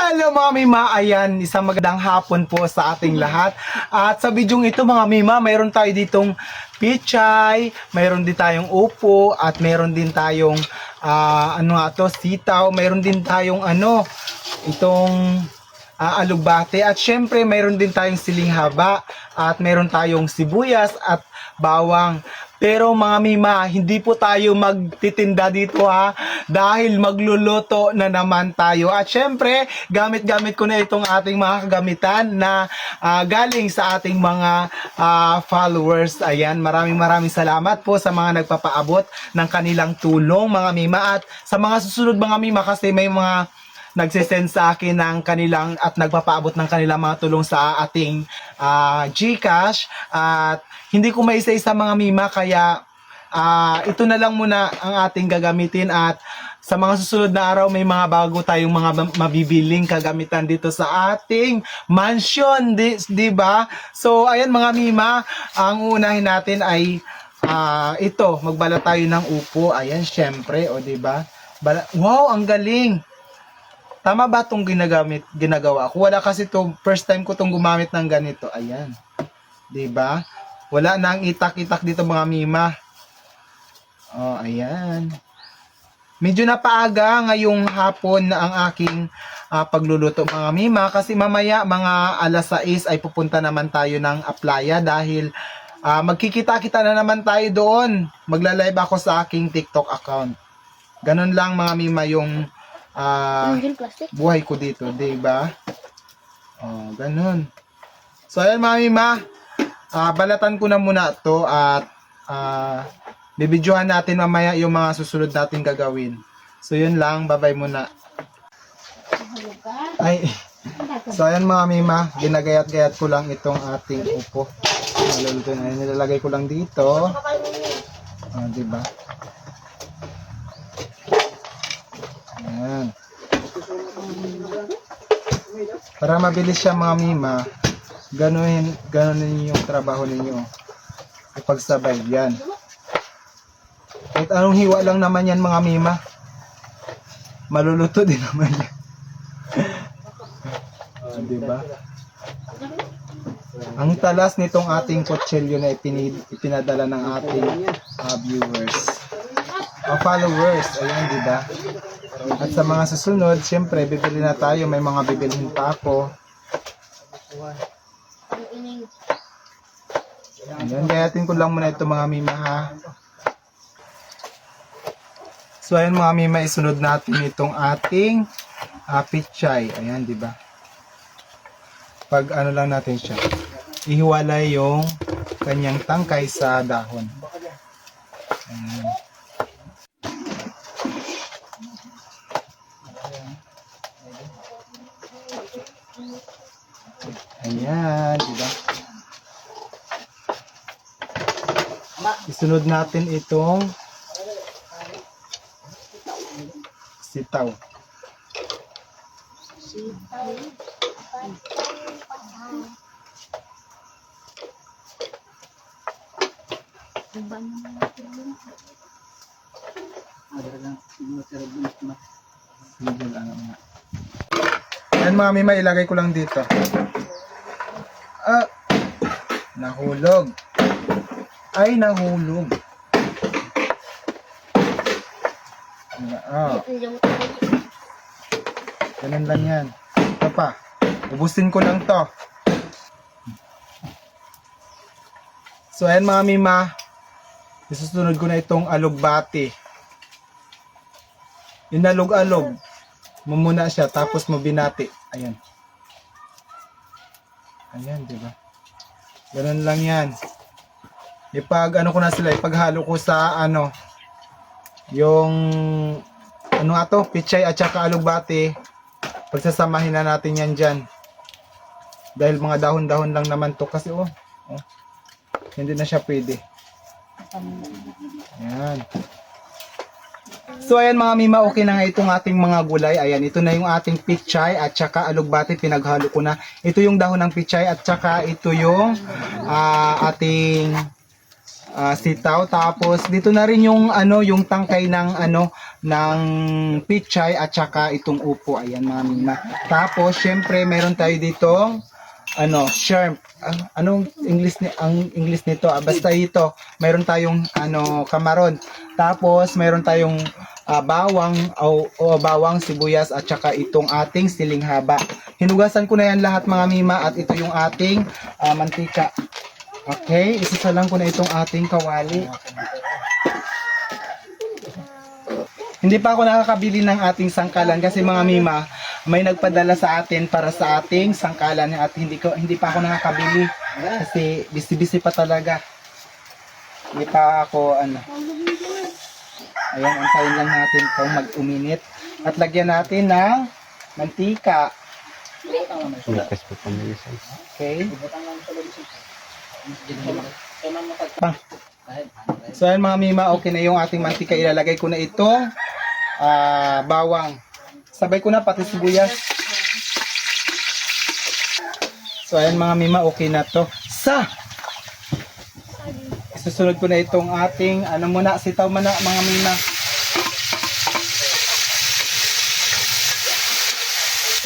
Hello mga Mima, ayan, isang magandang hapon po sa ating lahat. At sa bidyong ito mga Mima, mayroon tayo ditong pichay, mayroon din tayong upo, at mayroon din tayong, sitaw, mayroon din tayong itong alugbate. At syempre, mayroon din tayong siling haba, at mayroon tayong sibuyas at bawang. Pero mga Mima, hindi po tayo magtitinda dito dahil magluluto na naman tayo. At syempre, gamit-gamit ko na itong ating mga kagamitan na galing sa ating mga followers. Ayan, maraming salamat po sa mga nagpapaabot ng kanilang tulong mga Mima. At sa mga susunod mga Mima, kasi may mga nagsisend sa akin ng kanilang at nagpapaabot ng kanilang mga tulong sa ating GCash, at hindi ko maisa-isa mga Mima, kaya ito na lang muna ang ating gagamitin. At sa mga susunod na araw, may mga bago tayong mga mabibiling kagamitan dito sa ating mansion, di ba? So ayan mga Mima, ang unahin natin ay ito, magbala tayo ng upo. Ayan, syempre, o di ba? Wow, ang galing. Tama ba itong ginagawa ko? Wala kasi to, first time ko itong gumamit ng ganito. Ayan. 'Di ba? Wala na ang itak-itak dito mga Mima. Oh, ayan. Medyo napaaga ngayong hapon na ang aking pagluluto mga Mima, kasi mamaya mga alas 6 ay pupunta naman tayo ng Aplaya dahil magkikita-kita na naman tayo doon. Magla-live ako sa aking TikTok account. Ganun lang mga Mima yung buhay ko dito, di ba? Oh, ganun. So ayan mga Mima, balatan ko na muna to, at bibidyohan natin mamaya yung mga susunod natin gagawin. So yun lang, bye-bye muna. So ayan mga Mima, ginagayat-gayat ko lang itong ating upo. Nilalagay ko lang dito. Di ba? Ayan. Para mabilis siya mga Mima, ganunin yung trabaho ninyo. Ipagsabay yan. Kahit anong hiwa lang naman yan mga Mima, maluluto din naman yan. Diba? Ang talas nitong ating kutsilyo na ipinadala ng ating viewers. Followers, ayan, diba? At sa mga susunod, syempre, bibili na tayo. May mga bibilhin pa ako. Ayan, gayatin ko lang muna ito mga Mima So, ayan mga Mima, isunod natin itong ating pichay. Ayan, diba? Pag lang natin siya, ihiwalay yung kanyang tangkay sa dahon. Ayan. Ayan, diba? Isunod natin itong sitaw. Ayan mga Mima, ilagay ko lang dito. Nahulog. Ay, nahulog. Ganun lang yan. Ito pa. Ubusin ko lang to. So, ayan mga Mima, isusunod ko na itong alugbati. Inalog-alog. Mumuna siya, tapos mabinati. Ayan. Ayan, diba? Ganun lang yan. Ko na sila, ipaghalo ko sa yung pichay at saka alugbati. Pagsasamahin na natin yan dyan. Dahil mga dahon-dahon lang naman to kasi hindi na siya pwede. Ayan. So ayan mga Mima, okay na nga itong ating mga gulay. Ayan, ito na yung ating pichay at saka alugbati, pinaghalo ko na. Ito yung dahon ng pichay at saka ito yung ating sitaw. Tapos dito na rin yung ano, yung tangkay ng ano ng pichay at saka itong upo. Ayan mga mima. Tapos syempre meron tayo ditong ano, shrimp. Anong English ni ang English nito? Basta ito. Meron tayong ano, kamaron. Tapos meron tayong bawang o bawang, sibuyas at saka itong ating siling haba. Hinugasan ko na yan lahat mga mima at ito yung ating mantika. Okay, isasalang ko na itong ating kawali. Hindi pa ako nakakabili ng ating sangkalan kasi mga mima, may nagpadala sa atin para sa ating sangkalan at hindi pa ako nakakabili kasi busy pa talaga. Hindi pa ako ano. Ayan, antayin lang natin itong mag-uminit at lagyan natin ng mantika. Okay. So ayan mga mima, okay na yung ating mantika. Ilalagay ko na itong bawang. Sabay ko na pati sibuyas. So ayan mga mima, okay na to. Susunod ko na itong ating ano muna, sitaw muna mga mima.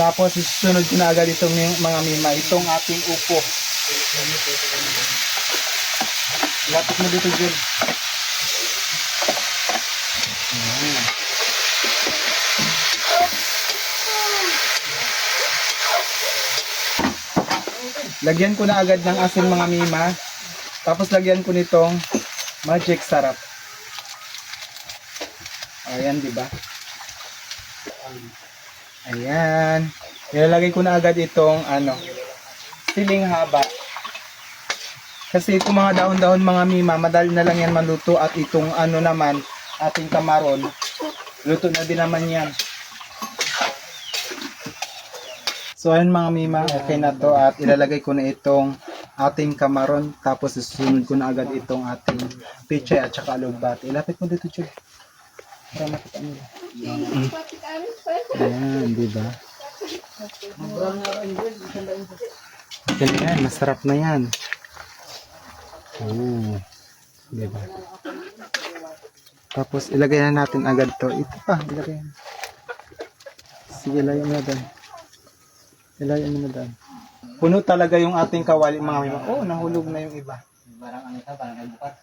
Tapos susunod ko na agad itong mga mima, itong ating upo. Lapit mo dito, Jun. Lagyan ko na agad ng asin mga mima. Tapos lagyan ko nitong magic sarap. Ayan, di ba? Ayan. Ilalagay ko na agad itong ano, siling haba. Kasi itong mga dahon-dahon mga mima, madali na lang yan maluto at itong ano naman, ating kamaron, luto na din naman yan. So ayun mga mima, okay na to at ilalagay ko na itong ating kamaron tapos susunod ko na agad itong ating pechay at saka alugbati. Ilapit mo dito, Chud. Para makita mo. Ayan, di ba? Yan, masarap na yan. Oh, di ba? Tapos ilagay na natin agad to. Ito pa, ilagay na. Sige, ilayin mo na doon. Ilayin mo na doon. Puno talaga yung ating kawali mga mima. Oh, nahulog na yung iba. Parang ano ito, parang bukas.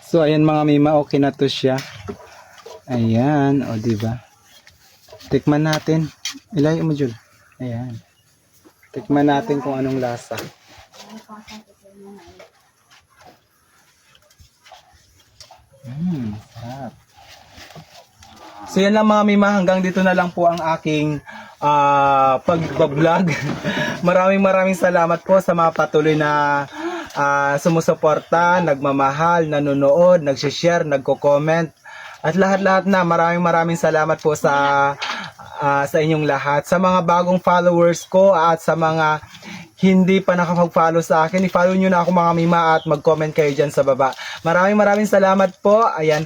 So ayan mga mima, okay na to siya. Ayan, o di ba? Tikman natin. Ilayin mo, Jul. Ayan. Tikman natin kung anong lasa. Sarap. So yan lang mga mima, hanggang dito na lang po ang aking pag-vlog. Maraming salamat po sa mga patuloy na sumusuporta, nagmamahal, nanonood, nagsishare, nagko-comment. At lahat-lahat na, maraming salamat po sa inyong lahat. Sa mga bagong followers ko at sa mga hindi pa nakapag-follow sa akin, i-follow nyo na ako mga mima at mag-comment kayo dyan sa baba. Maraming salamat po. Ayan.